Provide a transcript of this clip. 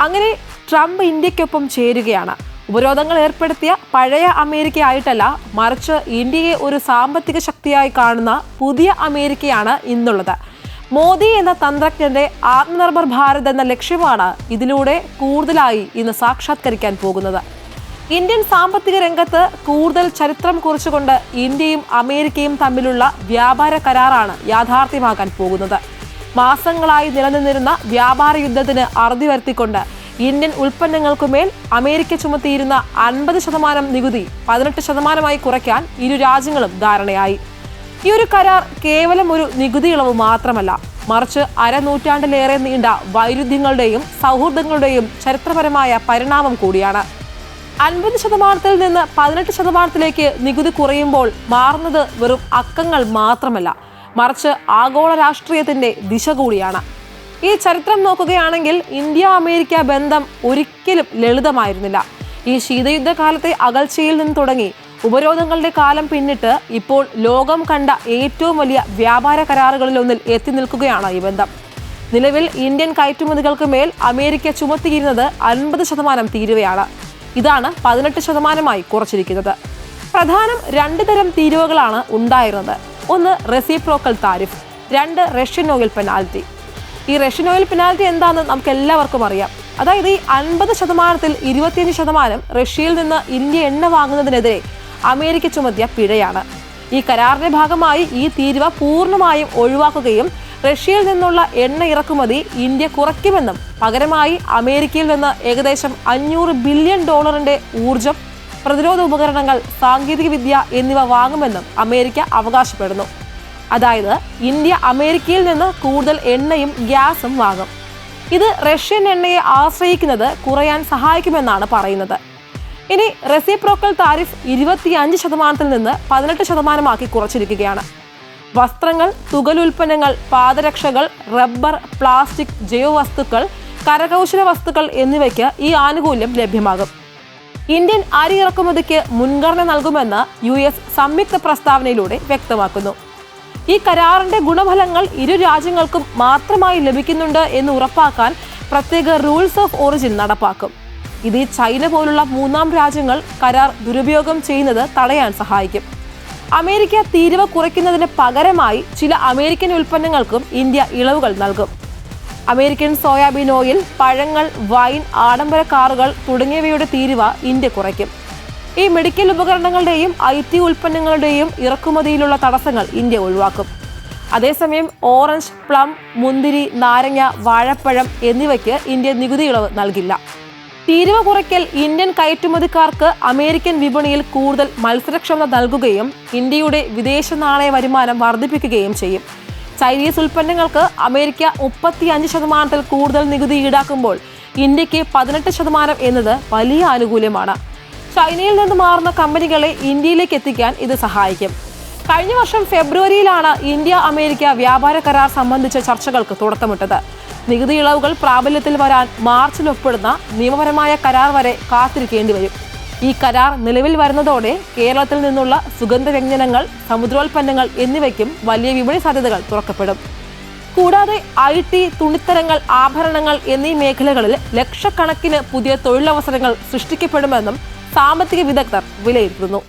അങ്ങനെ ട്രംപ് ഇന്ത്യക്കൊപ്പം ചേരുകയാണ്. ഉപരോധങ്ങൾ ഏർപ്പെടുത്തിയ പഴയ അമേരിക്ക ആയിട്ടല്ല, മറിച്ച് ഇന്ത്യയെ ഒരു സാമ്പത്തിക ശക്തിയായി കാണുന്ന പുതിയ അമേരിക്കയാണ് ഇന്നുള്ളത്. മോദി എന്ന തന്ത്രജ്ഞന്റെ ആത്മനിർഭർ ഭാരത് എന്ന ലക്ഷ്യമാണ് ഇതിലൂടെ കൂടുതലായി ഇന്ന് സാക്ഷാത്കരിക്കാൻ പോകുന്നത്. ഇന്ത്യൻ സാമ്പത്തിക രംഗത്ത് കൂടുതൽ ചരിത്രം കുറിച്ചുകൊണ്ട് ഇന്ത്യയും അമേരിക്കയും തമ്മിലുള്ള വ്യാപാര കരാറാണ് യാഥാർത്ഥ്യമാകാൻ പോകുന്നത്. മാസങ്ങളായി നിലനിന്നിരുന്ന വ്യാപാര യുദ്ധത്തിന് അറുതി വരുത്തിക്കൊണ്ട് ഇന്ത്യൻ ഉൽപ്പന്നങ്ങൾക്കുമേൽ അമേരിക്ക ചുമത്തിയിരുന്ന 50% നികുതി 18% കുറയ്ക്കാൻ ഇരു രാജ്യങ്ങളും ധാരണയായി. ഈ ഒരു കരാർ കേവലം ഒരു നികുതി ഇളവ് മാത്രമല്ല, മറിച്ച് അരനൂറ്റാണ്ടിലേറെ നീണ്ട വൈരുദ്ധ്യങ്ങളുടെയും സൗഹൃദങ്ങളുടെയും ചരിത്രപരമായ പരിണാമം കൂടിയാണ്. 50% നിന്ന് 18% നികുതി കുറയുമ്പോൾ മാറുന്നത് വെറും അക്കങ്ങൾ മാത്രമല്ല, മറിച്ച് ആഗോള രാഷ്ട്രീയത്തിന്റെ ദിശ കൂടിയാണ്. ഈ ചരിത്രം നോക്കുകയാണെങ്കിൽ ഇന്ത്യ അമേരിക്ക ബന്ധം ഒരിക്കലും ലളിതമായിരുന്നില്ല. ഈ ശീതയുദ്ധകാലത്തെ അകൽച്ചയിൽ നിന്ന് തുടങ്ങി ഉപരോധങ്ങളുടെ കാലം പിന്നിട്ട് ഇപ്പോൾ ലോകം കണ്ട ഏറ്റവും വലിയ വ്യാപാര കരാറുകളിലൊന്നിൽ എത്തി നിൽക്കുകയാണ് ഈ ബന്ധം. നിലവിൽ ഇന്ത്യൻ കയറ്റുമതികൾക്ക് മേൽ അമേരിക്ക ചുമത്തിയിരുന്നത് 50% തീരുവയാണ്. ഇതാണ് 18% കുറച്ചിരിക്കുന്നത്. പ്രധാനം 2 തരം തീരുവകളാണ് ഉണ്ടായിരുന്നത്. ഒന്ന് reciprocal tariff, 2 Russian oil penalty. ഈ റഷ്യൻ ഓയിൽ പെനാൽറ്റി എന്താണെന്ന് നമുക്ക് എല്ലാവർക്കും അറിയാം. അതായത് ഈ 50%-ൽ 25% റഷ്യയിൽ നിന്ന് ഇന്ത്യ എണ്ണ വാങ്ങുന്നതിനെതിരെ അമേരിക്ക ചുമത്തിയ പിഴയാണ്. ഈ കരാറിന്റെ ഭാഗമായി ഈ തീരുവ പൂർണ്ണമായും ഒഴിവാക്കുകയും റഷ്യയിൽ നിന്നുള്ള എണ്ണ ഇറക്കുമതി ഇന്ത്യ കുറയ്ക്കുമെന്നും പകരമായി അമേരിക്കയിൽ നിന്ന് ഏകദേശം $500 ബില്യൺ ഊർജം, പ്രതിരോധ ഉപകരണങ്ങൾ, സാങ്കേതികവിദ്യ എന്നിവ വാങ്ങുമെന്നും അമേരിക്ക അവകാശപ്പെടുന്നു. അതായത് ഇന്ത്യ അമേരിക്കയിൽ നിന്ന് കൂടുതൽ എണ്ണയും ഗ്യാസും വാങ്ങും. ഇത് റഷ്യൻ എണ്ണയെ ആശ്രയിക്കുന്നത് കുറയാൻ സഹായിക്കുമെന്നാണ് പറയുന്നത്. ഇനി റെസിപ്രോക്കൽ താരിഫ് 25%-ൽ നിന്ന് 18% കുറച്ചിരിക്കുകയാണ്. വസ്ത്രങ്ങൾ, തുകലുൽപ്പന്നങ്ങൾ, പാദരക്ഷകൾ, റബ്ബർ, പ്ലാസ്റ്റിക്, ജൈവവസ്തുക്കൾ, കരകൗശല വസ്തുക്കൾ എന്നിവയ്ക്ക് ഈ ആനുകൂല്യം ലഭ്യമാകും. ഇന്ത്യൻ അരി ഇറക്കുമതിക്ക് മുൻഗണന നൽകുമെന്ന് US സംയുക്ത പ്രസ്താവനയിലൂടെ വ്യക്തമാക്കുന്നു. ഈ കരാറിന്റെ ഗുണഫലങ്ങൾ ഇരു രാജ്യങ്ങൾക്കും മാത്രമായി ലഭിക്കുന്നുണ്ട് എന്ന് ഉറപ്പാക്കാൻ പ്രത്യേക റൂൾസ് ഓഫ് ഒറിജിൻ നടപ്പാക്കും. ഇത് ചൈന പോലുള്ള 3ാം രാജ്യങ്ങൾ കരാർ ദുരുപയോഗം ചെയ്യുന്നത് തടയാൻ സഹായിക്കും. അമേരിക്ക തീരുവ കുറയ്ക്കുന്നതിന് പകരമായി ചില അമേരിക്കൻ ഉൽപ്പന്നങ്ങൾക്കും ഇന്ത്യ ഇളവുകൾ നൽകും. അമേരിക്കൻ സോയാബീൻ ഓയിൽ, പഴങ്ങൾ, വൈൻ, ആഡംബര കാറുകൾ തുടങ്ങിയവയുടെ തീരുവ ഇന്ത്യ കുറയ്ക്കും. ഈ മെഡിക്കൽ ഉപകരണങ്ങളുടെയും IT ഉൽപ്പന്നങ്ങളുടെയും ഇറക്കുമതിയിലുള്ള തടസ്സങ്ങൾ ഇന്ത്യ ഒഴിവാക്കും. അതേസമയം ഓറഞ്ച്, പ്ലം, മുന്തിരി, നാരങ്ങ, വാഴപ്പഴം എന്നിവയ്ക്ക് ഇന്ത്യ നികുതി ഇളവ് നൽകില്ല. തീരുവ കുറയ്ക്കൽ ഇന്ത്യൻ കയറ്റുമതിക്കാർക്ക് അമേരിക്കൻ വിപണിയിൽ കൂടുതൽ മത്സരക്ഷമത നൽകുകയും ഇന്ത്യയുടെ വിദേശ നാണയ വരുമാനം വർദ്ധിപ്പിക്കുകയും ചെയ്യും. ചൈനീസ് ഉൽപ്പന്നങ്ങൾക്ക് അമേരിക്ക 35%-ൽ കൂടുതൽ നികുതി ഈടാക്കുമ്പോൾ ഇന്ത്യക്ക് 18% എന്നത് വലിയ ആനുകൂല്യമാണ്. ചൈനയിൽ നിന്ന് മാറുന്ന കമ്പനികളെ ഇന്ത്യയിലേക്ക് എത്തിക്കാൻ ഇത് സഹായിക്കും. കഴിഞ്ഞ വർഷം ഫെബ്രുവരിയിലാണ് ഇന്ത്യ അമേരിക്ക വ്യാപാര കരാർ സംബന്ധിച്ച ചർച്ചകൾക്ക് തുടക്കമിട്ടത്. നികുതി ഇളവുകൾ പ്രാബല്യത്തിൽ വരാൻ മാർച്ചിൽ ഒപ്പിടുന്ന നിയമപരമായ കരാർ വരെ കാത്തിരിക്കേണ്ടി വരും. ഈ കരാർ നിലവിൽ വരുന്നതോടെ കേരളത്തിൽ നിന്നുള്ള സുഗന്ധവ്യഞ്ജനങ്ങൾ, സമുദ്രോൽപ്പന്നങ്ങൾ എന്നിവയ്ക്കും വലിയ വിപണി സാധ്യതകൾ തുറക്കപ്പെടും. കൂടാതെ IT, തുണിത്തരങ്ങൾ, ആഭരണങ്ങൾ എന്നീ മേഖലകളിൽ ലക്ഷക്കണക്കിന് പുതിയ തൊഴിലവസരങ്ങൾ സൃഷ്ടിക്കപ്പെടുമെന്നും സാമ്പത്തിക വിദഗ്ധർ വിലയിരുത്തുന്നു.